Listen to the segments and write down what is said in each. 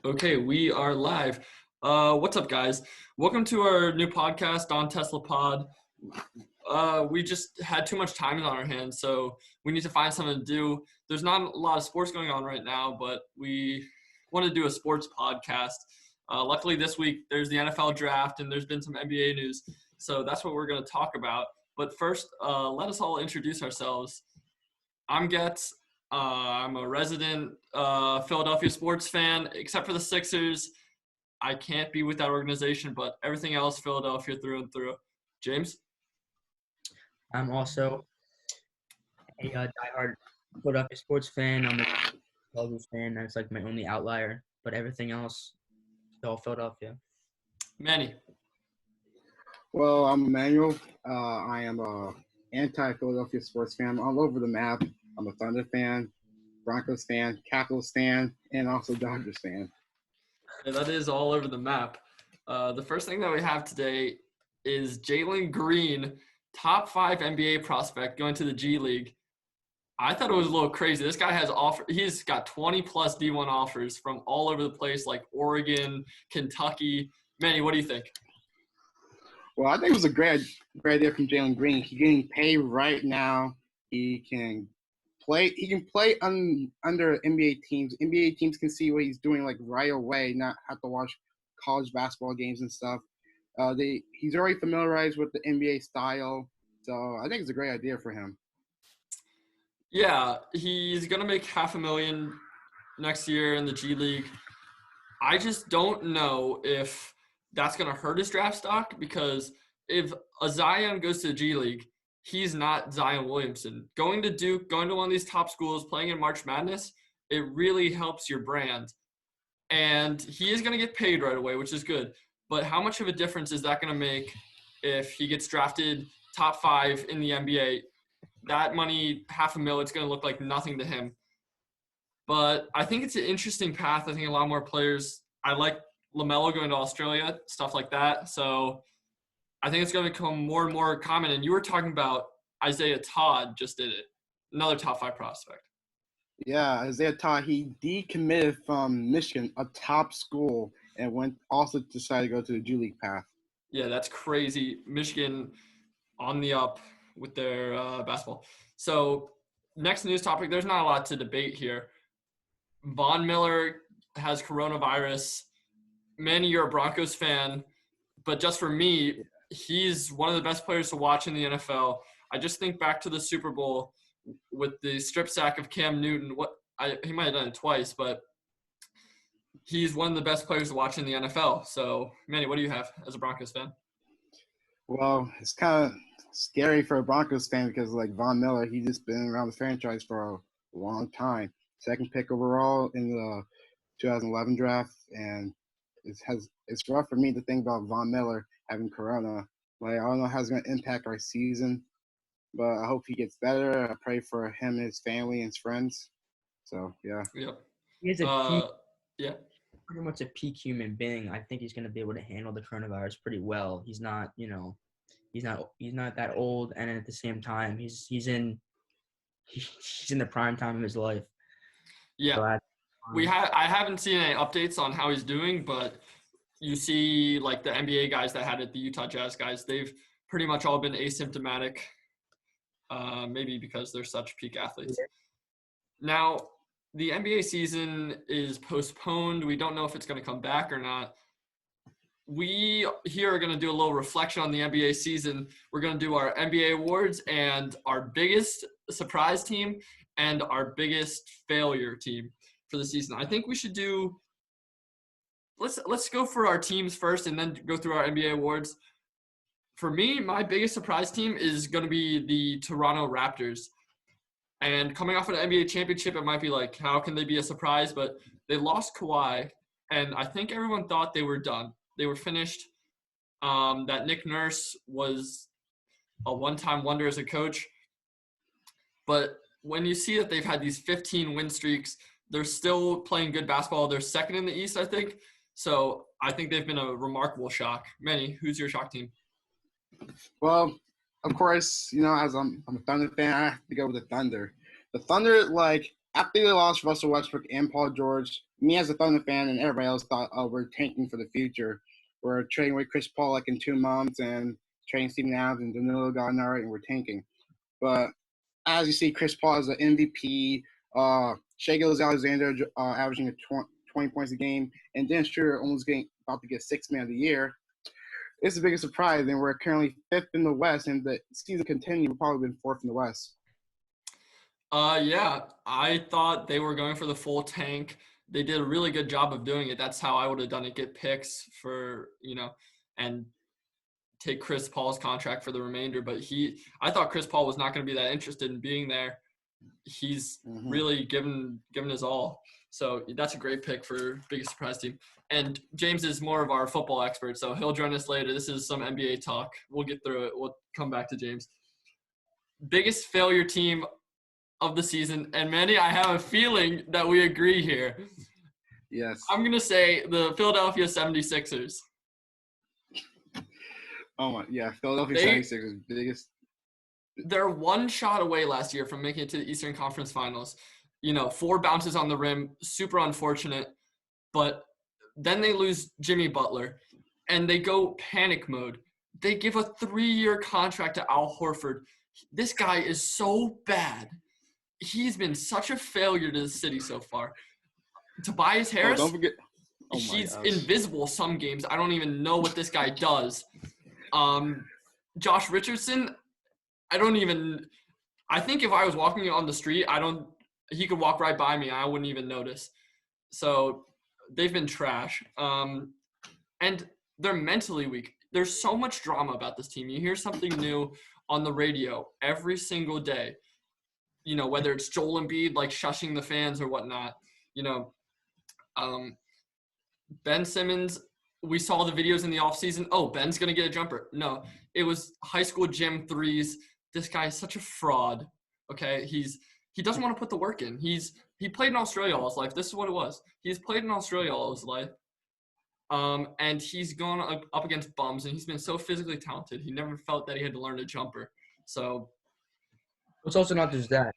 Okay, we are live. What's up, guys? Welcome to our new podcast on Tesla Pod. We just had too much time on our hands, so we need to find something to do. There's not a lot of sports going on right now, but we want to do a sports podcast. Luckily, this week there's the NFL draft and there's been some NBA news, so that's what we're going to talk about. But first, let us all introduce ourselves. I'm Getz. I'm a resident Philadelphia sports fan, except for the Sixers. I can't be with that organization, but everything else, Philadelphia through and through. James? I'm also a diehard Philadelphia sports fan. I'm a Eagles fan. That's like my only outlier. But everything else is all Philadelphia. Manny? Well, I'm Emmanuel. I am a anti-Philadelphia sports fan. I'm all over the map. I'm a Thunder fan, Broncos fan, Capitals fan, and also Dodgers fan. Yeah, that is all over the map. The first thing that we have today is Jalen Green, top 5 NBA prospect going to the G League. I thought it was a little crazy. This guy has he's got 20 plus D1 offers from all over the place, like Oregon, Kentucky. Manny, what do you think? Well, I think it was a great idea from Jalen Green. He's getting paid right now. He can play under NBA teams. NBA teams can see what he's doing like right away, not have to watch college basketball games and stuff. He's already familiarized with the NBA style, so I think it's a great idea for him. Yeah, he's going to make $500,000 next year in the G League. I just don't know if that's going to hurt his draft stock, because if a Zion goes to the G League, he's not Zion Williamson. Going to Duke, going to one of these top schools, playing in March Madness, it really helps your brand. And he is going to get paid right away, which is good. But how much of a difference is that going to make if he gets drafted top 5 in the NBA? That money, $500,000, it's going to look like nothing to him. But I think it's an interesting path. I think a lot more players – I like LaMelo going to Australia, stuff like that. So I think it's going to become more and more common. And you were talking about Isaiah Todd just did it, another top 5 prospect. Yeah, Isaiah Todd, he decommitted from Michigan, a top school, and also decided to go to the G League path. Yeah, that's crazy. Michigan on the up with their basketball. So next news topic, there's not a lot to debate here. Von Miller has coronavirus. Manny, you're a Broncos fan, but just for me, he's one of the best players to watch in the NFL. I just think back to the Super Bowl with the strip sack of Cam Newton. He might have done it twice, but he's one of the best players to watch in the NFL. So, Manny, what do you have as a Broncos fan? Well, it's kind of scary for a Broncos fan because, like, Von Miller, he's just been around the franchise for a long time. Second pick overall in the 2011 draft, and it's rough for me to think about Von Miller having corona. Like, I don't know how it's going to impact our season, but I hope he gets better. I pray for him and his family and his friends. So, yeah. Yep. He's a yeah. pretty much a peak human being. I think he's going to be able to handle the coronavirus pretty well. He's not, he's not that old, and at the same time, he's in the prime time of his life. Yeah. So I haven't seen any updates on how he's doing, but you see like the NBA guys that had it, the Utah Jazz guys, they've pretty much all been asymptomatic, maybe because they're such peak athletes. Now, the NBA season is postponed. We don't know if it's going to come back or not. We here are going to do a little reflection on the NBA season. We're going to do our NBA awards and our biggest surprise team and our biggest failure team for the season. I think we should do let's go for our teams first and then go through our NBA awards. For me, my biggest surprise team is going to be the Toronto Raptors. And coming off an NBA championship, it might be like, how can they be a surprise? But they lost Kawhi, and I think everyone thought they were done. They were finished. That Nick Nurse was a one-time wonder as a coach. But when you see that they've had these 15 win streaks, they're still playing good basketball. They're second in the East, I think. So I think they've been a remarkable shock. Manny, who's your shock team? Well, of course, as I'm a Thunder fan, I have to go with the Thunder. The Thunder, like, after they lost Russell Westbrook and Paul George, me as a Thunder fan and everybody else thought, oh, we're tanking for the future. We're trading away Chris Paul like in 2 months and trading Steven Adams and Danilo Gallinari, and we're tanking. But as you see, Chris Paul is an MVP. Shai Gilgeous-Alexander averaging 20 points a game, and Dennis Schroeder about to get 6th Man of the Year. It's the biggest surprise, and we're currently 5th in the West, and the season continues, we've probably been 4th in the West. Yeah, I thought they were going for the full tank. They did a really good job of doing it. That's how I would have done it. Get picks for, and take Chris Paul's contract for the remainder. But I thought Chris Paul was not going to be that interested in being there. He's really given his all. So that's a great pick for biggest surprise team. And James is more of our football expert, so he'll join us later. This is some NBA talk. We'll get through it. We'll come back to James. Biggest failure team of the season, and Manny, I have a feeling that we agree here. Yes. I'm going to say the Philadelphia 76ers. Oh, my. Yeah, Philadelphia 76ers biggest. They're one shot away last year from making it to the Eastern Conference Finals. 4 bounces on the rim, super unfortunate. But then they lose Jimmy Butler, and they go panic mode. They give a 3-year contract to Al Horford. This guy is so bad. He's been such a failure to the city so far. Tobias Harris, don't forget. He's invisible some games. I don't even know what this guy does. Josh Richardson, I think if I was walking on the street, he could walk right by me. I wouldn't even notice. So they've been trash. And they're mentally weak. There's so much drama about this team. You hear something new on the radio every single day. Whether it's Joel Embiid, like, shushing the fans or whatnot. Ben Simmons, we saw the videos in the offseason. Oh, Ben's going to get a jumper. No, it was high school gym threes. This guy is such a fraud, okay? He doesn't want to put the work in. He played in Australia all his life. This is what it was. He's played in Australia all his life. And he's gone up against bums, and he's been so physically talented. He never felt that he had to learn a jumper. So it's also not just that.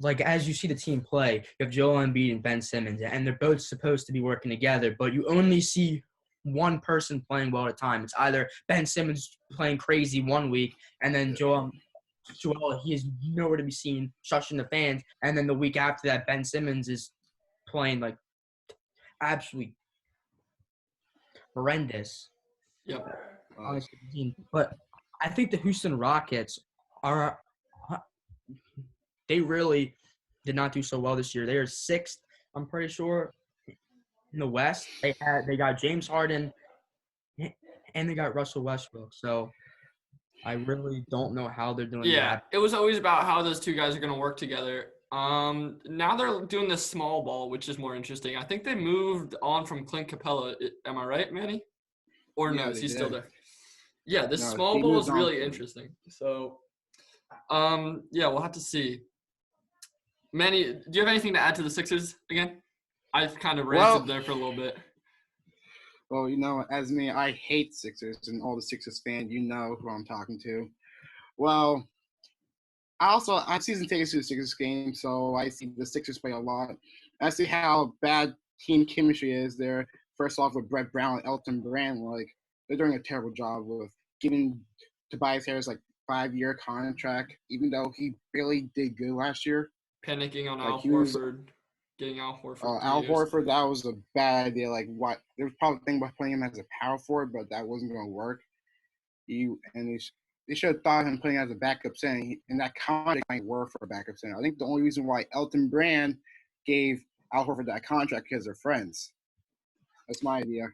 Like, as you see the team play, you have Joel Embiid and Ben Simmons, and they're both supposed to be working together, but you only see one person playing well at a time. It's either Ben Simmons playing crazy one week, and then Joel, he is nowhere to be seen, shushing the fans, and then the week after that, Ben Simmons is playing, like, absolutely horrendous. Yep. But I think the Houston Rockets they really did not do so well this year. They are 6th, I'm pretty sure, in the West. They got James Harden and they got Russell Westbrook. So I really don't know how they're doing that. It was always about how those two guys are going to work together. Now they're doing this small ball, which is more interesting. I think they moved on from Clint Capella. Am I right, Manny? Or no, is he still there? Yeah, this small ball is really interesting. So, we'll have to see. Manny, do you have anything to add to the Sixers again? I've kind of ranted there for a little bit. Well, as me, I hate Sixers, and all the Sixers fans, who I'm talking to. Well, I season tickets to the Sixers game, so I see the Sixers play a lot. I see how bad team chemistry is there. First off, with Brett Brown and Elton Brand, like, they're doing a terrible job with giving Tobias Harris, like, 5-year contract, even though he really did good last year. Panicking on Al Horford, getting Al Horford. Al Horford, that was a bad idea. Like, what? There was probably a thing about playing him as a power forward, but that wasn't going to work. They should have thought of him playing as a backup center, and that contract might work for a backup center. I think the only reason why Elton Brand gave Al Horford that contract because they're friends. That's my idea.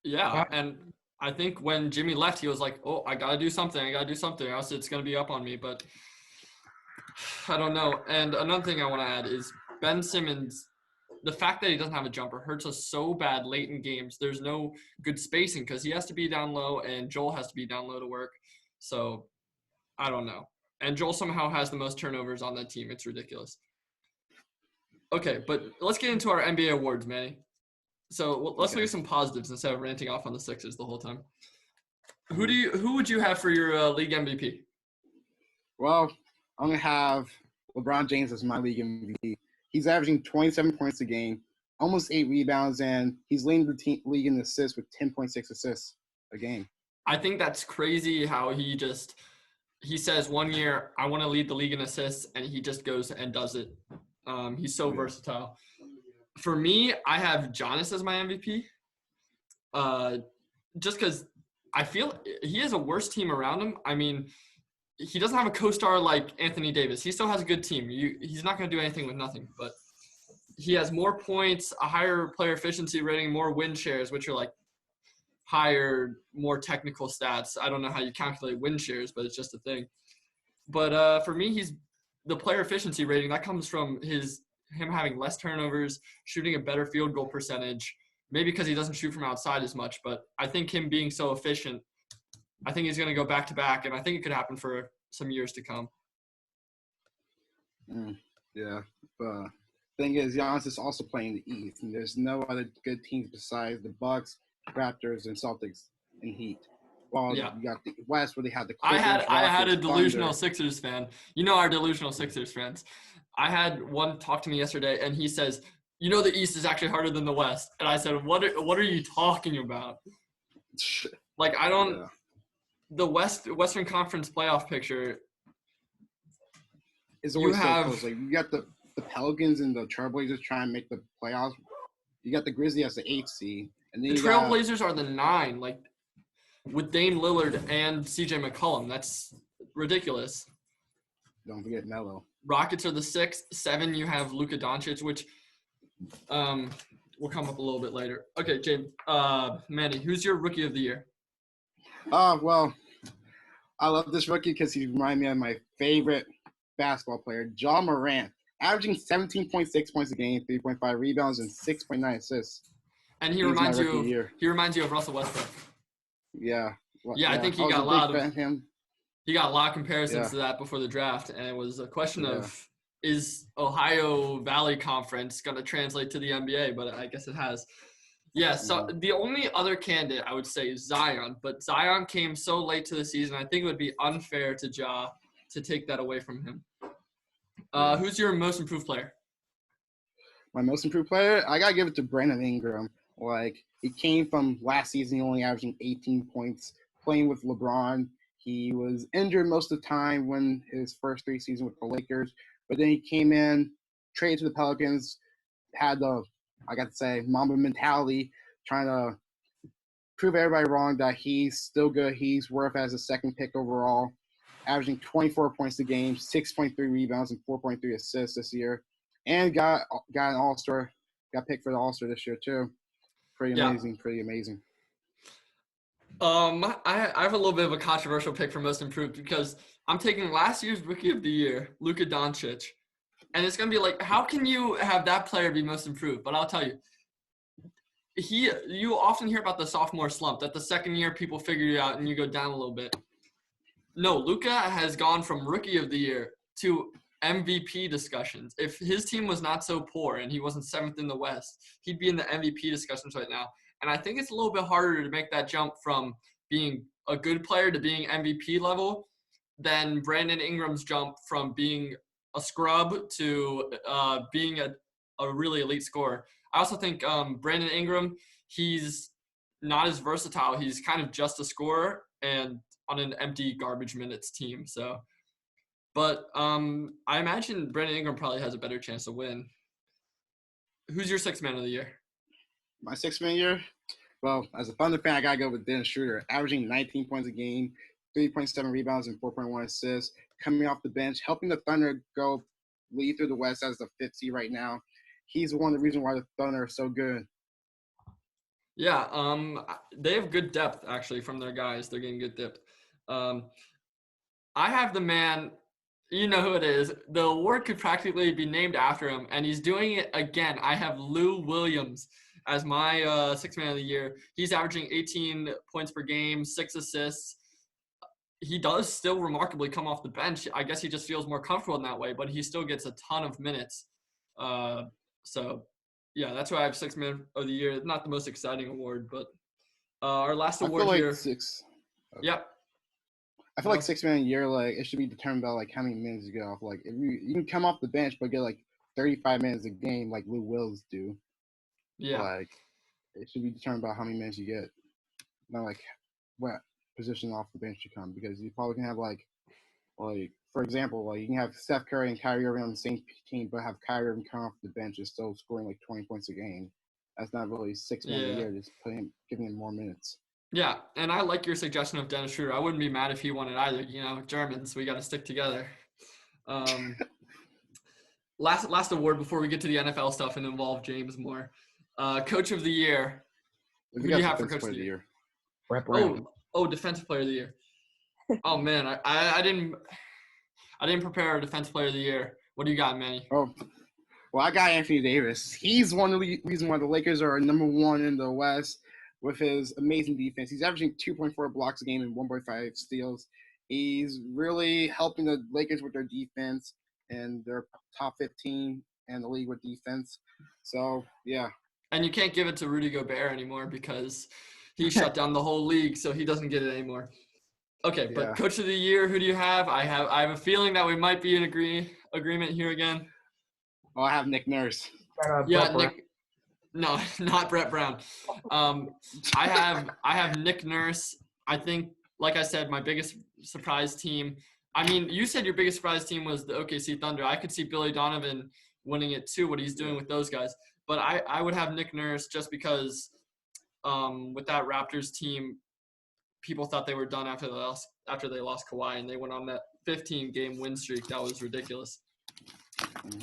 Yeah, and I think when Jimmy left, he was like, "Oh, I gotta do something. Or else it's gonna be up on me." But I don't know. And another thing I want to add is Ben Simmons. The fact that he doesn't have a jumper hurts us so bad late in games. There's no good spacing because he has to be down low and Joel has to be down low to work. So I don't know. And Joel somehow has the most turnovers on that team. It's ridiculous. Okay, but let's get into our NBA awards, Manny. So let's look at some positives instead of ranting off on the Sixers the whole time. Who would you have for your league MVP? Well, I'm gonna have LeBron James as my league MVP. He's averaging 27 points a game, almost 8 rebounds, and he's leading the league in assists with 10.6 assists a game. I think that's crazy how he says 1 year, I want to lead the league in assists, and he just goes and does it. He's so versatile. For me, I have Giannis as my MVP. Just because I feel he has a worse team around him. I mean, he doesn't have a co-star like Anthony Davis. He still has a good team. He's not going to do anything with nothing, but he has more points, a higher player efficiency rating, more win shares, which are like higher, more technical stats. I don't know how you calculate win shares, but it's just a thing. But for me, he's the player efficiency rating. That comes from him having less turnovers, shooting a better field goal percentage, maybe because he doesn't shoot from outside as much. But I think him being so efficient, I think he's going to go back-to-back, and I think it could happen for some years to come. Yeah, but thing is, Giannis is also playing the East, and there's no other good teams besides the Bucks, Raptors, and Celtics and Heat. Well, you got the West where they had the Clippers, I had a Rockets, delusional Thunder. Sixers fan. You know our delusional Sixers fans. I had one talk to me yesterday, and he says, the East is actually harder than the West. And I said, what are you talking about? Like, I don't – the Western Conference playoff picture is always so close. Like, you got the Pelicans and the Trailblazers trying to make the playoffs. You got the Grizzlies as the 8th seed. And then the Trailblazers are the 9, like, with Dame Lillard and C.J. McCollum. That's ridiculous. Don't forget Melo. Rockets are the 6th. 7, you have Luka Doncic, which will come up a little bit later. Okay, James. Manny, who's your rookie of the year? Well, I love this rookie because he reminds me of my favorite basketball player, Ja Morant, averaging 17.6 points a game, 3.5 rebounds, and 6.9 assists. And he reminds you of Russell Westbrook. Yeah. I think he got a lot of comparisons to that before the draft, and it was a question of, is Ohio Valley Conference going to translate to the NBA? But I guess it has. Yeah, so the only other candidate I would say is Zion, but Zion came so late to the season, I think it would be unfair to Ja to take that away from him. Who's your most improved player? My most improved player? I got to give it to Brandon Ingram. Like, he came from last season only averaging 18 points, playing with LeBron. He was injured most of the time when his first 3 seasons with the Lakers, but then he came in, traded to the Pelicans, had the Mamba mentality, trying to prove everybody wrong that he's still good. He's worth as a second pick overall, averaging 24 points a game, 6.3 rebounds, and 4.3 assists this year. And got an All-Star, got picked for the All-Star this year too. Pretty amazing. I have a little bit of a controversial pick for most improved because I'm taking last year's rookie of the year, Luka Doncic. And it's going to be like, how can you have that player be most improved? But I'll tell you, you often hear about the sophomore slump, that the second year people figure you out and you go down a little bit. No, Luka has gone from rookie of the year to MVP discussions. If his team was not so poor and he wasn't 7th in the West, he'd be in the MVP discussions right now. And I think it's a little bit harder to make that jump from being a good player to being MVP level than Brandon Ingram's jump from being a scrub to being a really elite scorer. I also think Brandon Ingram, he's not as versatile. He's kind of just a scorer and on an empty garbage minutes team. But I imagine Brandon Ingram probably has a better chance to win. Who's your 6th man of the year? My 6th man of the year? Well, as a Thunder fan, I got to go with Dennis Schroeder, averaging 19 points a game, 3.7 rebounds, and 4.1 assists, coming off the bench, helping the Thunder go lead through the West as the 5th seed right now. He's one of the reasons why the Thunder are so good. Yeah, they have good depth, actually, from their guys. They're getting good depth. I have the man, you know who it is. The award could practically be named after him, and he's doing it again. I have Lou Williams as my 6th man of the year. He's averaging 18 points per game, 6 assists. He does still remarkably come off the bench. I guess he just feels more comfortable in that way, but he still gets a ton of minutes. So, yeah, that's why I have 6th man of the year. Not the most exciting award, but our last award here. Yep. I feel like 6th man of the year, like, it should be determined by, like, how many minutes you get off. Like, if you can come off the bench but get, like, 35 minutes a game like Lou Wills do. Yeah. Like, it should be determined by how many minutes you get, not like what position off the bench you come. Because you probably can have like for example, like you can have Steph Curry and Kyrie Irving on the same team, but have Kyrie Irving come off the bench and still scoring like 20 points a game. That's not really 6 months a year. Just giving him more minutes. Yeah, and I like your suggestion of Dennis Schroeder. I wouldn't be mad if he won it either. You know, Germans, we got to stick together. Last award before we get to the NFL stuff and involve James more. Coach of the year. Who do you have for Coach of the Year? Brett Brown. Oh, Defensive Player of the Year. Oh man, I didn't prepare a Defensive Player of the Year. What do you got, Manny? Oh, well, I got Anthony Davis. He's one of the reason why the Lakers are number one in the West with his amazing defense. He's averaging 2.4 blocks a game and 1.5 steals. He's really helping the Lakers with their defense, and they're top 15 in the league with defense. So, yeah. And you can't give it to Rudy Gobert anymore because he shut down the whole league, so he doesn't get it anymore. Okay, but Coach of the Year, who do you have? I have a feeling that we might be in agreement here again. Oh, I have Nick Nurse. Yeah, Nick. No, not Brett Brown. I have Nick Nurse. I think, like I said, my biggest surprise team. I mean, you said your biggest surprise team was the OKC Thunder. I could see Billy Donovan winning it too, what he's doing with those guys. But I would have Nick Nurse just because with that Raptors team, people thought they were done after they lost Kawhi, and they went on that 15-game win streak. That was ridiculous.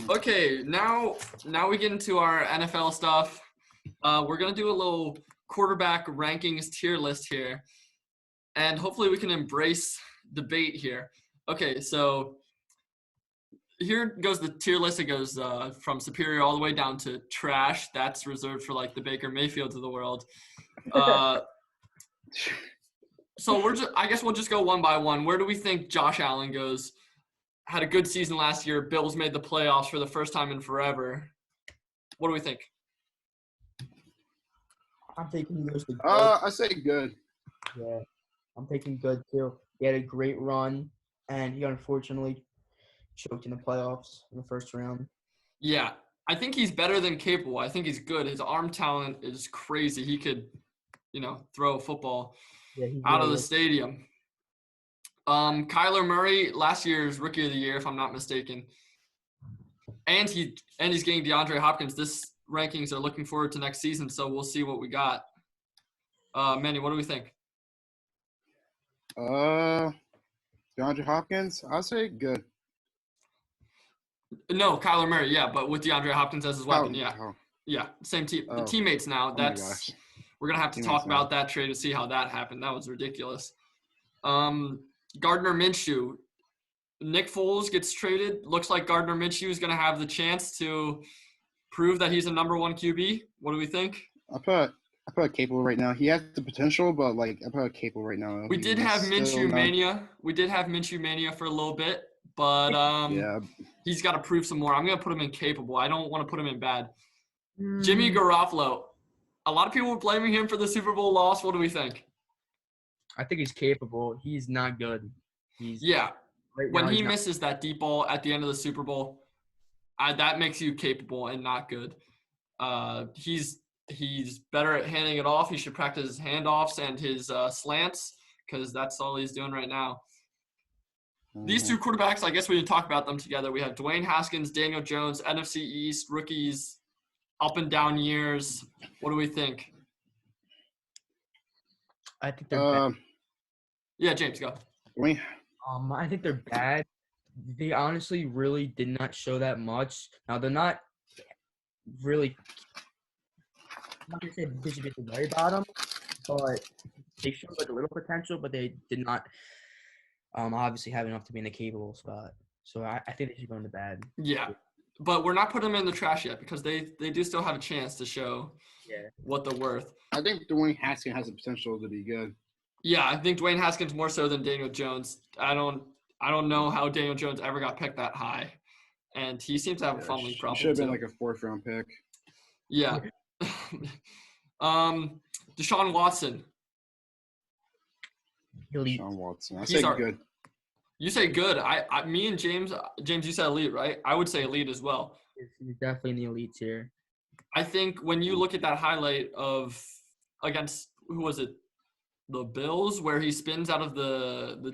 Okay, now we get into our NFL stuff. We're going to do a little quarterback rankings tier list here, and hopefully we can embrace debate here. Okay, so here goes the tier list. It goes from superior all the way down to trash. That's reserved for like the Baker Mayfields of the world. So I guess we'll just go one by one. Where do we think Josh Allen goes? Had a good season last year. Bills made the playoffs for the first time in forever. What do we think? I'm taking he goes to good. I say good. Yeah, I'm taking good too. He had a great run, and he unfortunately choked in the playoffs in the first round. Yeah, I think he's better than capable. I think he's good. His arm talent is crazy. He could, throw a football out of the stadium. Kyler Murray, last year's Rookie of the Year, if I'm not mistaken. And he's getting DeAndre Hopkins. This rankings are looking forward to next season, so we'll see what we got. Manny, what do we think? DeAndre Hopkins, I'll say good. No, Kyler Murray, yeah, but with DeAndre Hopkins as his weapon, yeah, same team, teammates now. We're gonna have to talk about that trade to see how that happened. That was ridiculous. Gardner Minshew, Nick Foles gets traded. Looks like Gardner Minshew is gonna have the chance to prove that he's a number one QB. What do we think? I put capable right now. He has the potential, but I put capable right now. We did have Minshew mania. We did have Minshew mania for a little bit, but he's got to prove some more. I'm gonna put him in capable. I don't want to put him in bad. Jimmy Garoppolo. A lot of people were blaming him for the Super Bowl loss. What do we think? I think he's capable. He's not good. When he misses that deep ball at the end of the Super Bowl, that makes you capable and not good. He's better at handing it off. He should practice his handoffs and his slants because that's all he's doing right now. These two quarterbacks, I guess we can talk about them together. We have Dwayne Haskins, Daniel Jones, NFC East, rookies, up and down years. What do we think? I think they're bad. Yeah, James, go. I think they're bad. They honestly really did not show that much. Now, they're not really – I'm not going to say they should be at the very bottom, but they showed a little potential, but they did not obviously have enough to be in the capable spot. So I think they should go into bad. Yeah, but we're not putting them in the trash yet because they do still have a chance to show what they're worth. I think Dwayne Haskins has the potential to be good. Yeah, I think Dwayne Haskins more so than Daniel Jones. I don't know how Daniel Jones ever got picked that high, and he seems to have a fumbling problem. Should have been like a 4th-round pick. Yeah. Deshaun Watson. Elite. Deshaun Watson. I say good. You say good. Me and James, you said elite, right? I would say elite as well. He's definitely in the elite tier. I think when you look at that highlight of against who was it, the Bills, where he spins out of the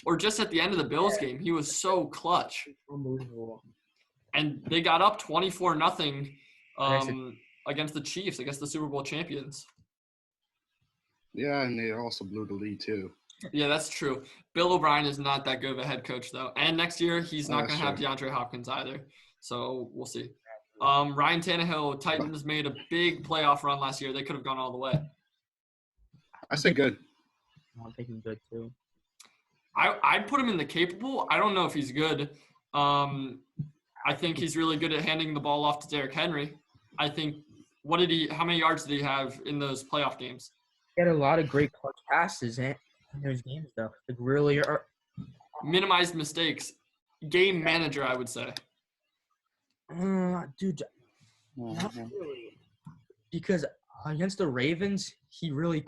or just at the end of the Bills game, he was so clutch. Unbelievable. And they got up 24-0 Against against the Chiefs, against the Super Bowl champions. Yeah, and they also blew the lead too. Yeah, that's true. Bill O'Brien is not that good of a head coach, though. And next year, he's not going to have true. DeAndre Hopkins either. So we'll see. Ryan Tannehill, Titans made a big playoff run last year. They could have gone all the way. I say good. I'm thinking good too. I'd put him in the capable. I don't know if he's good. I think he's really good at handing the ball off to Derrick Henry. I think how many yards did he have in those playoff games? He had a lot of great clutch passes in those games, though. Like really, Minimized mistakes. Game manager, I would say. dude, not really. Because against the Ravens, he really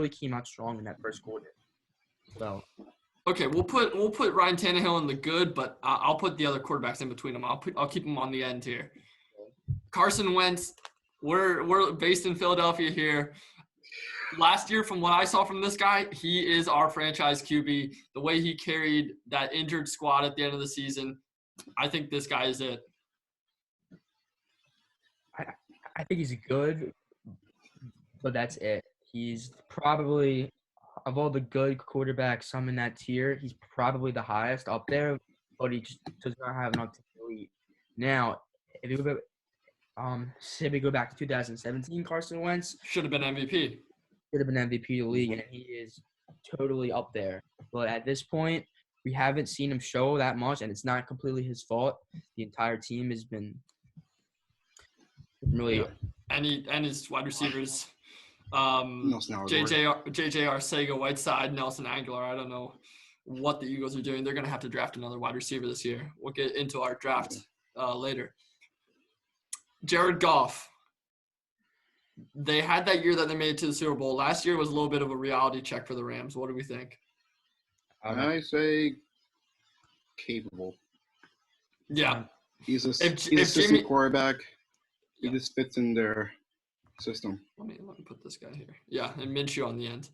came out strong in that first quarter. So Okay, we'll put Ryan Tannehill in the good, but I'll put the other quarterbacks in between them. I'll keep them on the end here. Carson Wentz, we're based in Philadelphia here. Last year, from what I saw from this guy, he is our franchise QB. The way he carried that injured squad at the end of the season, I think this guy is it. I think he's good, but that's it. He's probably, of all the good quarterbacks, some in that tier, he's probably the highest up there, but he just does not have enough to elite. Now, if you go back, say we go back to 2017, Carson Wentz Should have been MVP. should have been MVP of the league, and he is totally up there. But at this point, we haven't seen him show that much, and it's not completely his fault. The entire team has been really Yeah. And his wide receivers. Nelson Aguilar. JJ Arcega Whiteside, Nelson Aguilar. I don't know what the Eagles are doing. They're going to have to draft another wide receiver this year. We'll get into our draft later. Jared Goff. They had that year that they made it to the Super Bowl. Last year was a little bit of a reality check for the Rams. What do we think? I say capable. Yeah. He's a If system Jimmy- quarterback. He Yeah. just fits in their system. Let me put this guy here. Yeah, and Minshew on the end.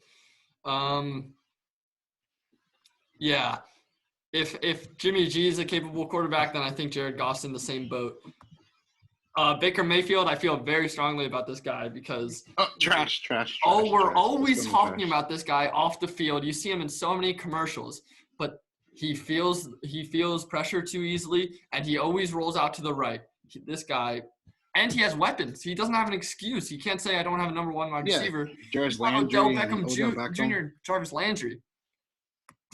Yeah. If Jimmy G is a capable quarterback, then I think Jared Goff's in the same boat. Baker Mayfield, I feel very strongly about this guy because Trash. we're always System talking trash. about this guy off the field. You see him in so many commercials, but he feels pressure too easily, and he always rolls out to the right. This guy, and he has weapons. He doesn't have an excuse. He can't say I don't have a number one wide receiver. Jarvis Odell Landry and Beckham Odell Beckham. Jr., Jarvis Landry.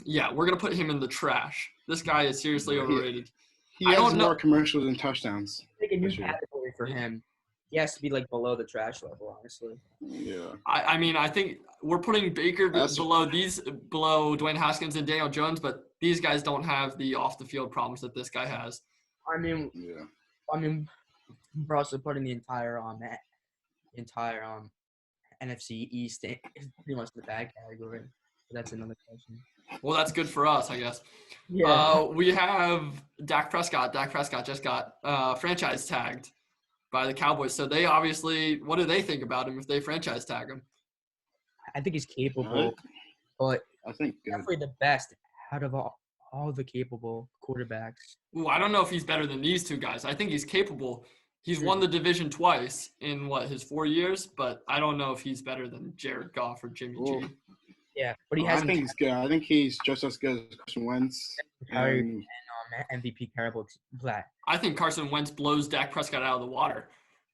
Yeah, we're gonna put him in the trash. This guy is seriously overrated. He I has don't know- more commercials than touchdowns. I think a new This year. category for him. He has to be like below the trash level, honestly. Yeah. I mean, I think we're putting Baker That's- below Dwayne Haskins and Daniel Jones, but these guys don't have the off the field problems that this guy has. I mean, Yeah. we're also putting the entire NFC East is pretty much the bad category. But that's another question. Well, that's good for us, I guess. Yeah. We have Dak Prescott. Dak Prescott just got franchise tagged by the Cowboys. So they obviously, what do they think about him if they franchise tag him? I think he's capable, Alright. but I think good. definitely the best out of all the capable quarterbacks. Ooh, I don't know if he's better than these two guys. I think he's capable. He's won the division twice in his 4 years, but I don't know if he's better than Jared Goff or Jimmy G. Well, Yeah, but he I hasn't think he's good. I think he's just as good as Carson Wentz. carried And MVP terrible black. I think Carson Wentz blows Dak Prescott out of the water.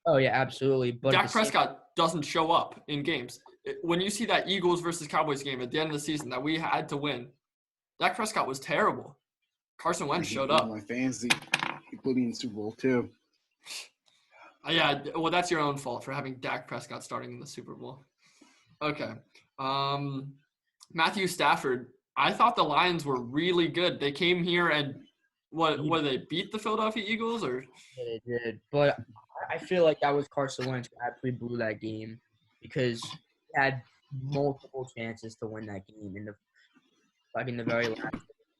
Oh yeah, absolutely. But Dak Prescott doesn't show up in games. When you see that Eagles versus Cowboys game at the end of the season that we had to win, Dak Prescott was terrible. Carson Wentz he showed blew up. My fantasy. He blew me in the Super Bowl too. Yeah, well, that's your own fault for having Dak Prescott starting in the Super Bowl. Okay. Matthew Stafford. I thought the Lions were really good. They came here and what they beat the Philadelphia Eagles or? Yeah, they did. But I feel like that was Carson Wentz who absolutely blew that game because he had multiple chances to win that game in the very last.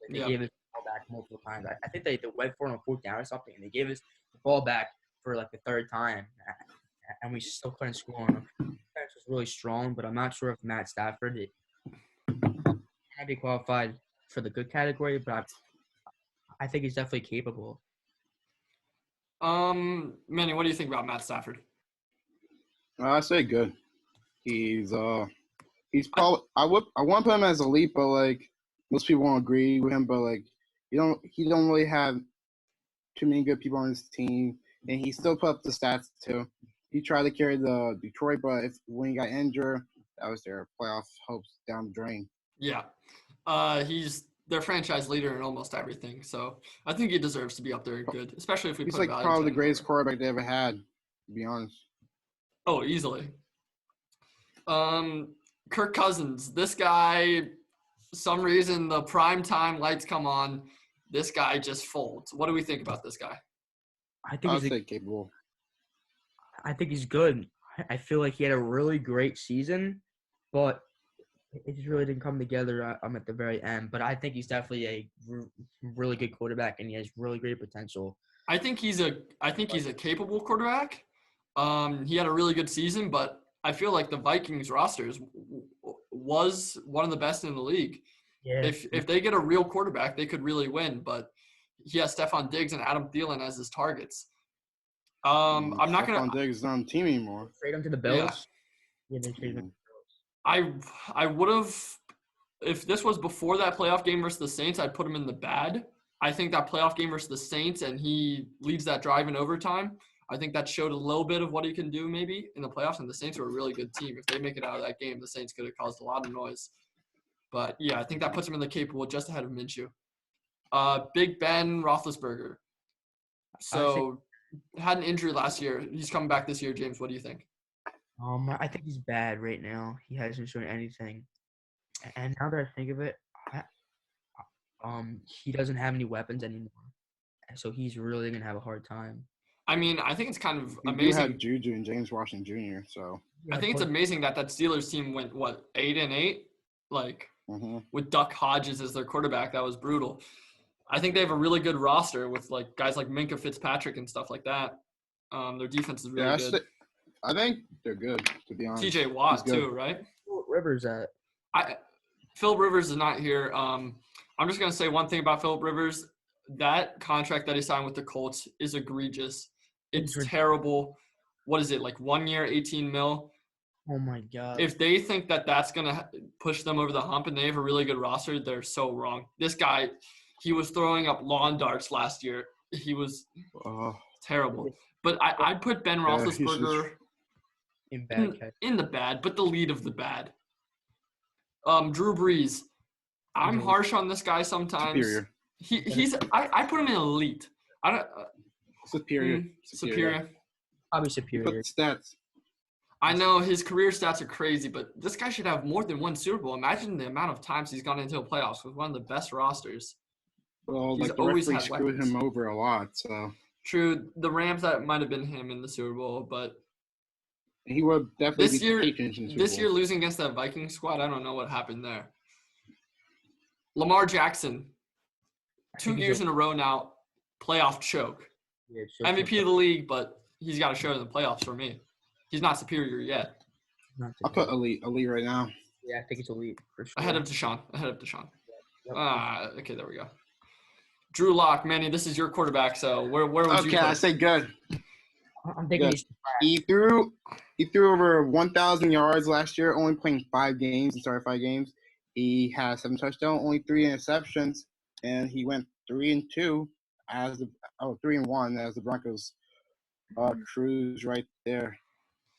They Yeah. gave us the ball back multiple times. I think they went for it on fourth down or something, and they gave us ball back for like the third time, and we still couldn't score on him. The defense was really strong, but I'm not sure if Matt Stafford can be qualified for the good category, but I think he's definitely capable. Manny, what do you think about Matt Stafford? I say good. He's probably I want to put him as elite, but like most people won't agree with him. But like he don't really have too many good people on his team, and he still put up the stats too. He tried to carry the Detroit, but when he got injured, that was their playoff hopes down the drain. Yeah. He's their franchise leader in almost everything. So I think he deserves to be up there good, especially if we He's put like value probably to the greatest over. quarterback they ever had, to be honest. Oh, easily. Kirk Cousins. This guy, some reason the prime time lights come on. This guy just folds. What do we think about this guy? I think I'd say capable. I think he's good. I feel like he had a really great season, but it just really didn't come together at the very end. But I think he's definitely a really good quarterback, and he has really great potential. I think he's a capable quarterback. He had a really good season, but I feel like the Vikings rosters was one of the best in the league. Yeah. If they get a real quarterback, they could really win. But he has Stephon Diggs and Adam Thielen as his targets. I'm not gonna. Stephon Diggs is not on the team anymore. Trade him to the Bills. Yeah, they traded him. I would have, if this was before that playoff game versus the Saints, I'd put him in the bad. I think that playoff game versus the Saints, and he leads that drive in overtime. I think that showed a little bit of what he can do maybe in the playoffs, and the Saints are a really good team. If they make it out of that game, the Saints could have caused a lot of noise. But, yeah, I think that puts him in the capable just ahead of Minshew. Big Ben Roethlisberger. So, had an injury last year. He's coming back this year. James, what do you think? I think he's bad right now. He hasn't shown anything. And now that I think of it, he doesn't have any weapons anymore. So he's really going to have a hard time. I mean, I think it's kind of You amazing. do have Juju and James Washington Jr., so. I think it's amazing that Steelers team went, 8-8? Like, with Duck Hodges as their quarterback. That was brutal. I think they have a really good roster with, like, guys like Minkah Fitzpatrick and stuff like that. Their defense is really good. I think they're good, to be honest. TJ Watt, too, right? Rivers at? Phil Rivers is not here. I'm just going to say one thing about Philip Rivers. That contract that he signed with the Colts is egregious. It's terrible. What is it, like 1 year, 18 mil? Oh, my God. If they think that that's going to push them over the hump and they have a really good roster, they're so wrong. This guy, he was throwing up lawn darts last year. He was terrible. But I'd put Ben Roethlisberger in the bad, but the lead of the bad. Drew Brees. I'm harsh on this guy sometimes. Superior. I put him in elite. I don't. Superior. Probably superior. Stats. I know his career stats are crazy, but this guy should have more than one Super Bowl. Imagine the amount of times he's gone into the playoffs with one of the best rosters. Well, he's like the always referee had screwed weapons. him over a lot, so. True, the Rams, that might have been him in the Super Bowl, but he would definitely this year year losing against that Vikings squad, I don't know what happened there. Lamar Jackson, 2 years in a row now, playoff choke. Yeah, MVP of the league, but he's got to show it in the playoffs for me. He's not superior yet. I'll put elite right now. Yeah, I think it's elite for sure. Ahead of Deshaun. Yep. Okay, there we go. Drew Lock, Manny, this is your quarterback, so where would you put Okay, I say good. I'm thinking he threw over 1,000 yards last year, only playing 5 games and started 5 games. He has 7 touchdowns, only 3 interceptions, and he went 3-2 as 3-1 as the Broncos cruise right there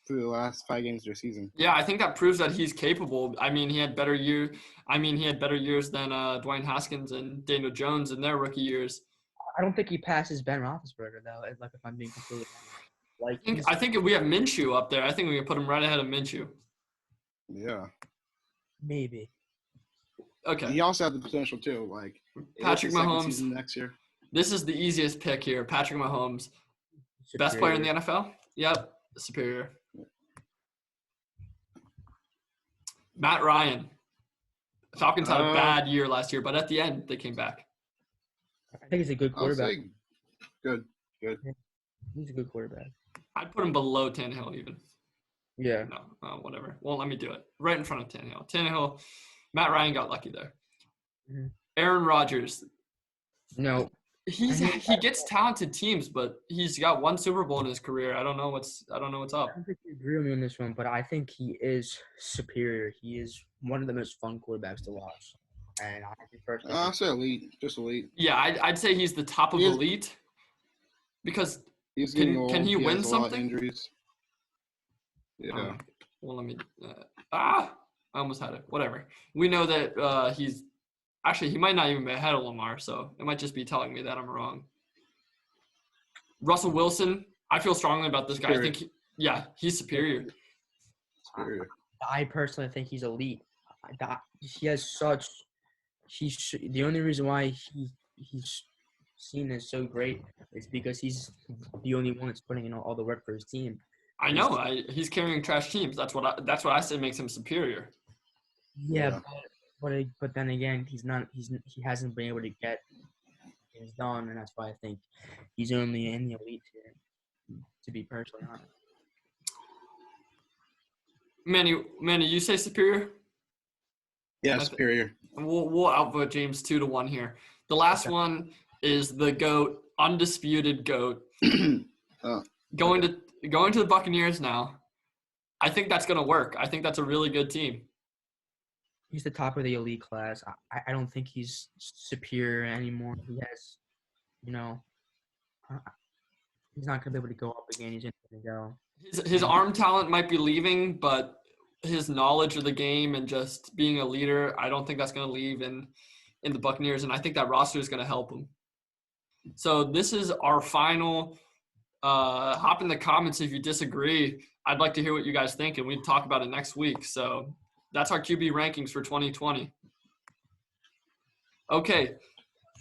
through the last 5 games of their season. Yeah, I think that proves that he's capable. I mean, he had better years than Dwayne Haskins and Daniel Jones in their rookie years. I don't think he passes Ben Roethlisberger though. Like if I'm being completely honest. Like I think if we have Minshew up there, I think we can put him right ahead of Minshew. Yeah. Maybe. Okay. He also has the potential too. Like Patrick Mahomes next year. This is the easiest pick here. Patrick Mahomes, best player in the NFL. Yep, superior. Matt Ryan. Falcons had a bad year last year, but at the end they came back. I think he's a good quarterback. Good. He's a good quarterback. I'd put him below Tannehill even. Yeah. No, whatever. Well, let me do it. Right in front of Tannehill. Tannehill, Matt Ryan got lucky there. Mm-hmm. Aaron Rodgers. No. He gets talented teams, but he's got one Super Bowl in his career. I don't know what's up. I don't think you agree with me on this one, but I think he is superior. He is one of the most fun quarterbacks to watch. And I think personally, I say elite, just elite. Yeah, I'd say he's the top of elite because He's getting can old. he win has a lot of something? injuries. Yeah. Well, let me. I almost had it. Whatever. We know that he's actually he might not even be ahead of Lamar, so it might just be telling me that I'm wrong. Russell Wilson. I feel strongly about this guy. I think he's superior. I personally think he's elite. He has such. He's the only reason why he's seen as so great is because he's the only one that's putting in all the work for his team. I know. He's carrying trash teams. That's what I say makes him superior. Yeah. But then again, he hasn't been able to get things done, and that's why I think he's only in the elite tier. To be personally honest. Manny, you say superior? Yeah, superior. We'll outvote James 2-1 here. The last one is the GOAT, undisputed GOAT. Going to the Buccaneers now. I think that's going to work. I think that's a really good team. He's the top of the elite class. I don't think he's superior anymore. He has, he's not going to be able to go up again. He's going to go. His arm talent might be leaving, but his knowledge of the game and just being a leader, I don't think that's going to leave in the Buccaneers, and I think that roster is going to help him. So this is our final. Hop in the comments if you disagree. I'd like to hear what you guys think, and we'd talk about it next week. So that's our QB rankings for 2020. Okay,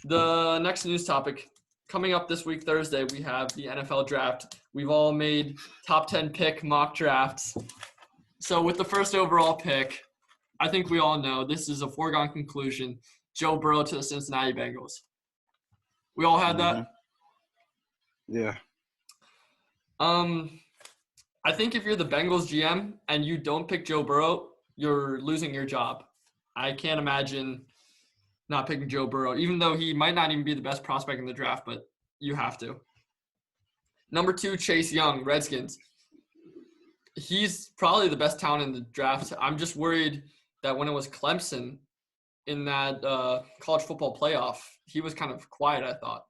the next news topic. Coming up this week, Thursday, we have the NFL draft. We've all made top 10 pick mock drafts. So with the first overall pick, I think we all know this is a foregone conclusion. Joe Burrow to the Cincinnati Bengals. We all had that? Yeah. I think if you're the Bengals GM and you don't pick Joe Burrow, you're losing your job. I can't imagine not picking Joe Burrow, even though he might not even be the best prospect in the draft, but you have to. Number 2, Chase Young, Redskins. He's probably the best talent in the draft. I'm just worried that when it was Clemson in that college football playoff, he was kind of quiet, I thought.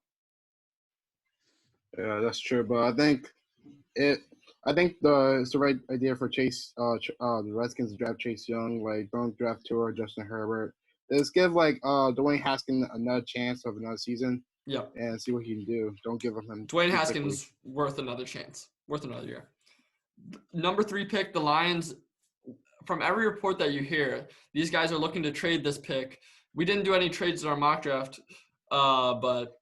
Yeah, that's true. But I think it's the right idea for Chase, the Redskins to draft Chase Young. Like, don't draft Tua or Justin Herbert. Just give Dwayne Haskins another chance of another season. Yeah. And see what he can do. Don't give him. Dwayne Haskins worth another chance, worth another year. Number 3 pick, the Lions. From every report that you hear, these guys are looking to trade this pick. We didn't do any trades in our mock draft, but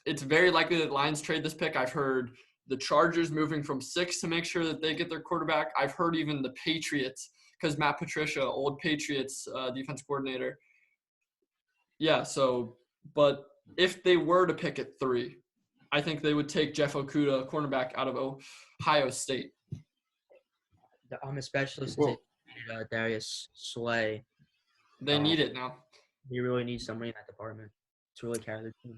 it's very likely that Lions trade this pick. I've heard the Chargers moving from 6 to make sure that they get their quarterback. I've heard even the Patriots, because Matt Patricia, old Patriots defense coordinator. Yeah, but if they were to pick at 3, I think they would take Jeff Okudah, cornerback out of Ohio State. Especially since they needed Darius Slay. They need it now. You really need somebody in that department to really carry the team.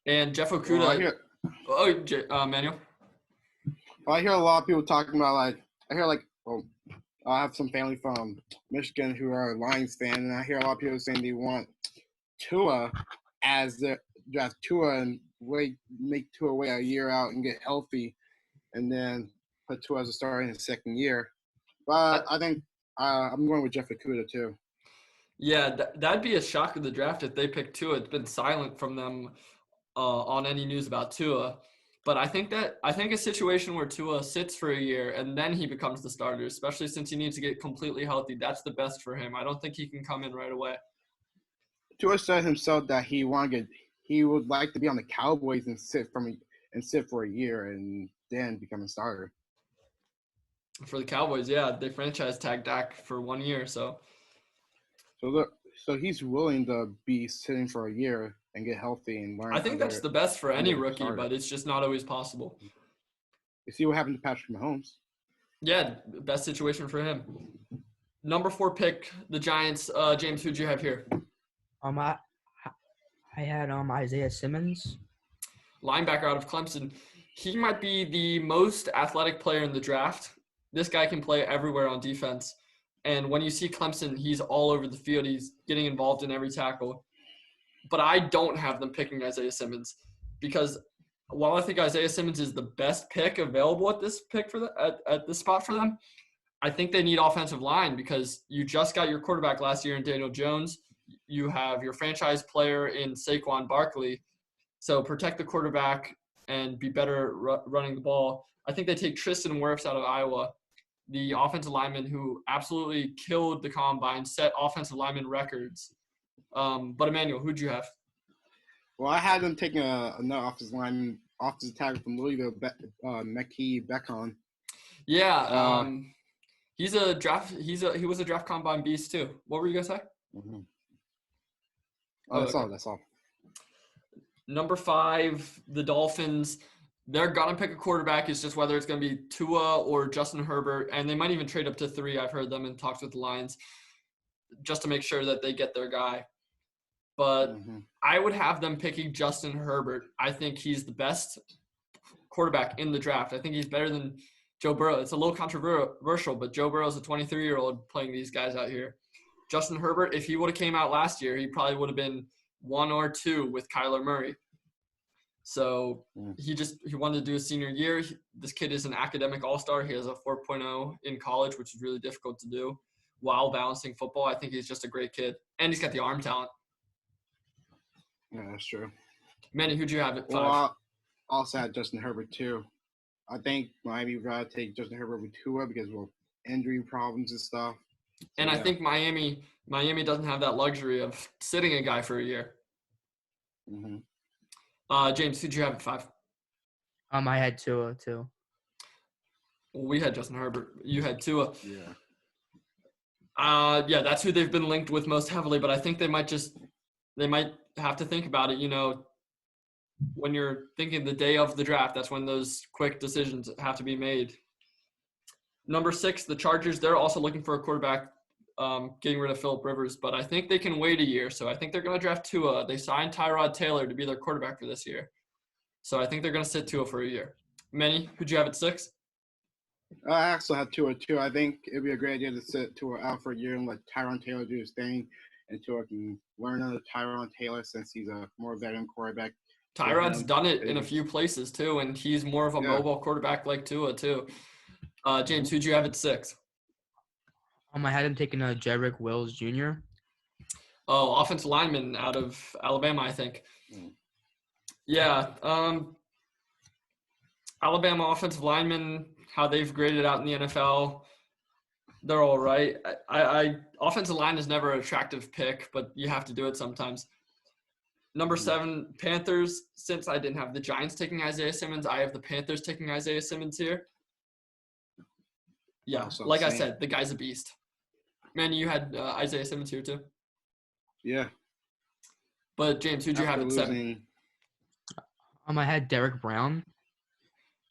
And Jeff Okudah. Manuel. I hear a lot of people talking about I have some family from Michigan who are a Lions fan, and I hear a lot of people saying they want Tua as the draft Tua and make Tua wait a year out and get healthy, and then put Tua as a starter in his second year. But I think I'm going with Jeff Okudah too. Yeah, that'd be a shock of the draft if they picked Tua. It's been silent from them on any news about Tua. But I think a situation where Tua sits for a year and then he becomes the starter, especially since he needs to get completely healthy, that's the best for him. I don't think he can come in right away. Tua said himself that he would like to be on the Cowboys and sit for a year and then become a starter. For the Cowboys, yeah, they franchise tagged Dak for 1 year, so he's willing to be sitting for a year and get healthy and learn. I think that's the best for any rookie, starter. but it's just not always possible. You see what happened to Patrick Mahomes? Yeah, best situation for him. Number 4 pick, the Giants. James, who'd you have here? I had Isaiah Simmons. Linebacker out of Clemson. He might be the most athletic player in the draft. This guy can play everywhere on defense. And when you see Clemson, he's all over the field. He's getting involved in every tackle. But I don't have them picking Isaiah Simmons because while I think Isaiah Simmons is the best pick available at this pick for at this spot for them, I think they need offensive line because you just got your quarterback last year in Daniel Jones. You have your franchise player in Saquon Barkley. So protect the quarterback and be better running the ball. I think they take Tristan Wirfs out of Iowa, the offensive lineman who absolutely killed the combine, set offensive lineman records. But Emmanuel, who'd you have? Well, I had them taking another offensive tackle from Louisville, Mekhi Becton. Yeah, he was a draft combine beast too. What were you gonna say? Mm-hmm. That's all. That's all. Number 5, the Dolphins. They're gonna pick a quarterback. It's just whether it's gonna be Tua or Justin Herbert, and they might even trade up to 3. I've heard them in talks with the Lions, just to make sure that they get their guy. But I would have them picking Justin Herbert. I think he's the best quarterback in the draft. I think he's better than Joe Burrow. It's a little controversial, but Joe Burrow is a 23-year-old playing these guys out here. Justin Herbert, if he would have came out last year, he probably would have been 1 or 2 with Kyler Murray. So he wanted to do his senior year. This kid is an academic all-star. He has a 4.0 in college, which is really difficult to do while balancing football. I think he's just a great kid. And he's got the arm talent. Yeah, that's true. Manny, who'd you have at 5? Well, I also had Justin Herbert too. I think Miami would rather take Justin Herbert with Tua because of injury problems and stuff. And I think Miami doesn't have that luxury of sitting a guy for a year. James, who'd you have at 5? I had Tua too. Well, we had Justin Herbert. You had Tua. Yeah. Yeah, that's who they've been linked with most heavily. But I think they might have to think about it. You know, when you're thinking the day of the draft, that's when those quick decisions have to be made. Number 6, the Chargers. They're also looking for a quarterback, getting rid of Phillip Rivers, but I think they can wait a year. So I think they're going to draft Tua. They signed Tyrod Taylor to be their quarterback for this year. So I think they're going to sit Tua for a year. Manny, who'd you have at 6? I also have Tua too. I think it'd be a great idea to sit Tua out for a year and let Tyrod Taylor do his thing, and Tua can learn under Tyrod Taylor since he's a more veteran quarterback. Tyrod's done it in a few places too, and he's more of a mobile quarterback like Tua too. James, who'd you have at 6? I had him taking Jedrick Wills Jr. Oh, offensive lineman out of Alabama, I think. Yeah, Alabama offensive linemen, how they've graded out in the NFL, they're all right. I offensive line is never an attractive pick, but you have to do it sometimes. Number 7, Panthers. Since I didn't have the Giants taking Isaiah Simmons, I have the Panthers taking Isaiah Simmons here. Yeah, like I said, the guy's a beast. Man, you had Isaiah Simmons here too? Yeah. But James, who'd you have at 7? I had Derek Brown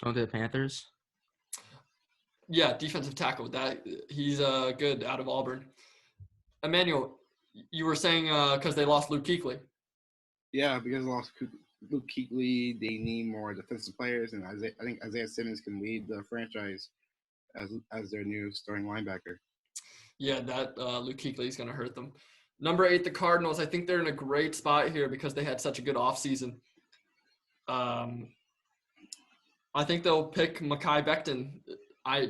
going to the Panthers. Yeah, defensive tackle. He's good out of Auburn. Emmanuel, you were saying because they lost Luke Kuechly. Yeah, because they lost Luke Kuechly, they need more defensive players, and I think Isaiah Simmons can lead the franchise as their new starting linebacker. Yeah, that Luke Kuechly is going to hurt them. Number 8, the Cardinals. I think they're in a great spot here because they had such a good offseason. I think they'll pick Mekhi Becton.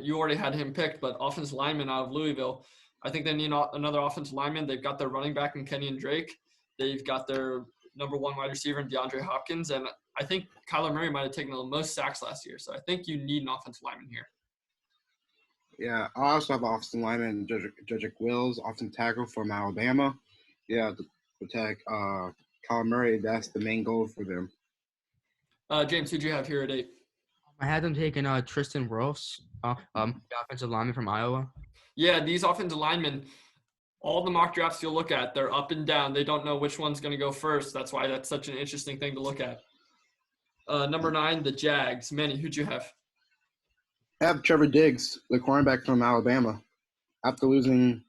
You already had him picked, but offensive lineman out of Louisville. I think they need another offensive lineman. They've got their running back in Kenyon Drake. They've got their number 1 wide receiver in DeAndre Hopkins. And I think Kyler Murray might have taken the most sacks last year. So I think you need an offensive lineman here. Yeah, I also have offensive lineman Jedrick Wills, offensive tackle from Alabama. Yeah, to protect Kyler Murray. That's the main goal for them. James, who'd you have here at 8? I had them taking Tristan Wirfs, the offensive lineman from Iowa. Yeah, these offensive linemen, all the mock drafts you'll look at, they're up and down. They don't know which one's going to go first. That's why that's such an interesting thing to look at. Number 9, the Jags. Manny, who'd you have? I have Trevor Diggs, the cornerback from Alabama. After losing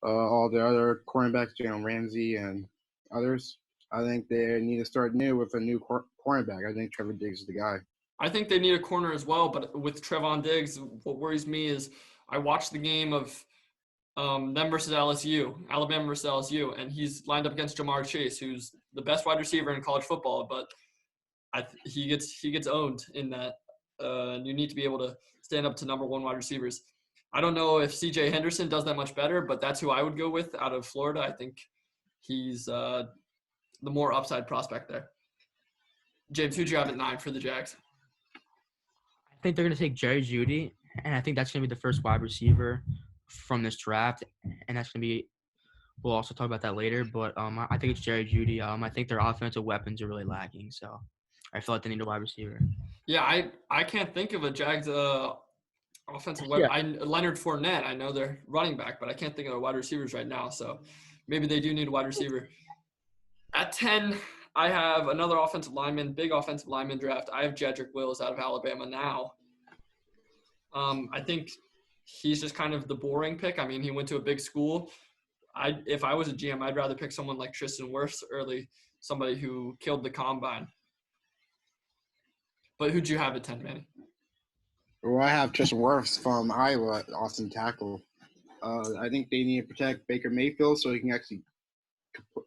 all the other cornerbacks, Jalen Ramsey and others, I think they need to start new with a new cornerback. I think Trevor Diggs is the guy. I think they need a corner as well, but with Trevon Diggs, what worries me is I watched the game of them versus LSU, Alabama versus LSU, and he's lined up against Jamar Chase, who's the best wide receiver in college football, but he gets owned in that. You need to be able to stand up to number 1 wide receivers. I don't know if C.J. Henderson does that much better, but that's who I would go with out of Florida. I think he's the more upside prospect there. James, who'd you have at 9 for the Jags? I think they're going to take Jerry Jeudy, and I think that's going to be the first wide receiver from this draft, and that's going to be – we'll also talk about that later, but I think it's Jerry Jeudy. I think their offensive weapons are really lacking, so I feel like they need a wide receiver. Yeah, I can't think of a Jags offensive weapon. Yeah. Leonard Fournette, I know they're running back, but I can't think of the wide receivers right now, so maybe they do need a wide receiver. At 10, I have another offensive lineman, big offensive lineman draft. I have Jedrick Wills out of Alabama now. I think he's just kind of the boring pick. I mean, he went to a big school. If I was a GM, I'd rather pick someone like Tristan Wirfs early, somebody who killed the combine. But who'd you have at 10, Manny? Well, I have Tristan Wirfs from Iowa, awesome tackle. I think they need to protect Baker Mayfield so he can actually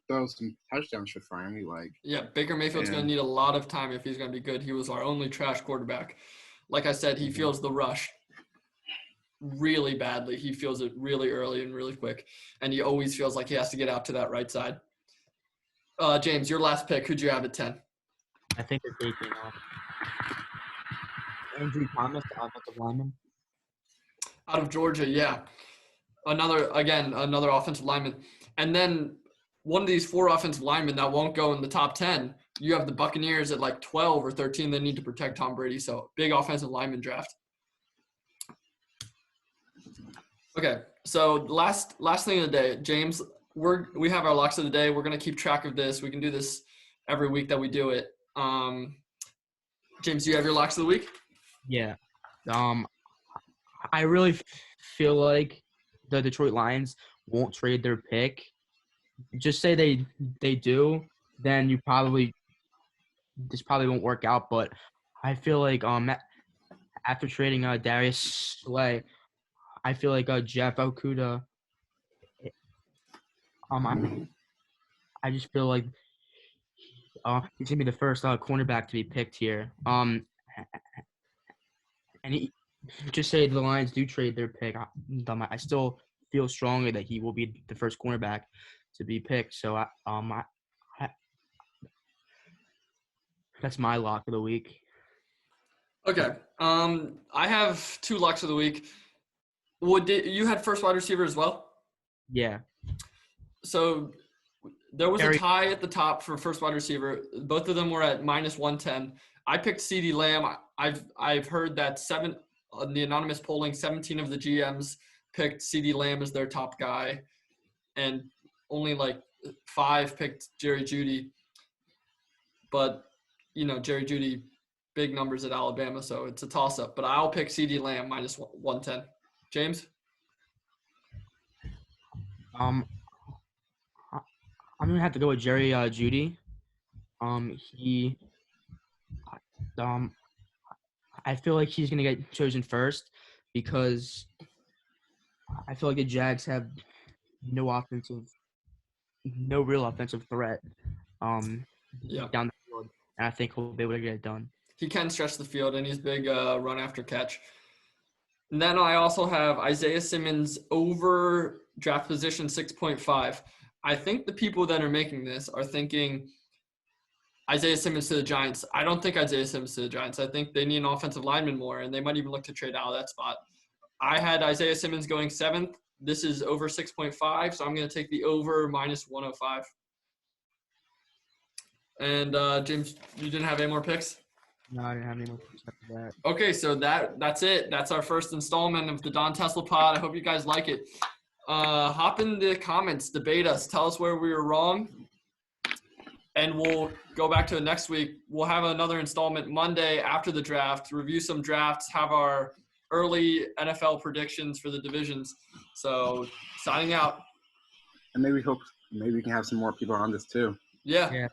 throw some touchdowns for Miami. Yeah, Baker Mayfield's going to need a lot of time if he's going to be good. He was our only trash quarterback. Like I said, he feels the rush really badly. He feels it really early and really quick, and he always feels like he has to get out to that right side. James, your last pick, who'd you have at 10? I think they're taking Andrew Thomas, the offensive lineman. Out of Georgia, yeah. Another offensive lineman. And then one of these 4 offensive linemen that won't go in the top 10, you have the Buccaneers at like 12 or 13. They need to protect Tom Brady, so big offensive lineman draft. Okay, so last thing of the day, James, we have our locks of the day. We're going to keep track of this. We can do this every week that we do it. James, do you have your locks of the week? Yeah. I really feel like the Detroit Lions won't trade their pick. Just say they do, then this probably won't work out. But I feel like after trading Darius Slay, I feel like Jeff Okudah. I just feel like he's gonna be the first cornerback to be picked here. And just say the Lions do trade their pick. I still feel strongly that he will be the first cornerback to be picked. So that's my lock of the week. Okay. I have 2 locks of the week. You had first wide receiver as well? Yeah. So there was a tie at the top for first wide receiver. Both of them were at -110. I picked CeeDee Lamb. I've heard that the anonymous polling, 17 of the GMs picked CeeDee Lamb as their top guy, and only like 5 picked Jerry Jeudy. But Jerry Jeudy, big numbers at Alabama, so it's a toss-up. But I'll pick CeeDee Lamb -110. James? I'm gonna have to go with Jerry Jeudy. I feel like he's gonna get chosen first because I feel like the Jags have no real offensive threat down the field, and I think he'll be able to get it done. He can stretch the field, and he's big run after catch. And then I also have Isaiah Simmons over draft position 6.5. I think the people that are making this are thinking Isaiah Simmons to the Giants. I don't think Isaiah Simmons to the Giants. I think they need an offensive lineman more, and they might even look to trade out of that spot. I had Isaiah Simmons going 7th. This is over 6.5, so I'm going to take the over -105. And, James, you didn't have any more picks? No, I didn't have any more picks after that. Okay, so that's it. That's our first installment of the Don Tesla pod. I hope you guys like it. Hop in the comments, debate us, tell us where we were wrong, and we'll go back to it next week. We'll have another installment Monday after the draft, review some drafts, have our early NFL predictions for the divisions. So, signing out. And maybe we can have some more people on this too. Yeah. Yeah.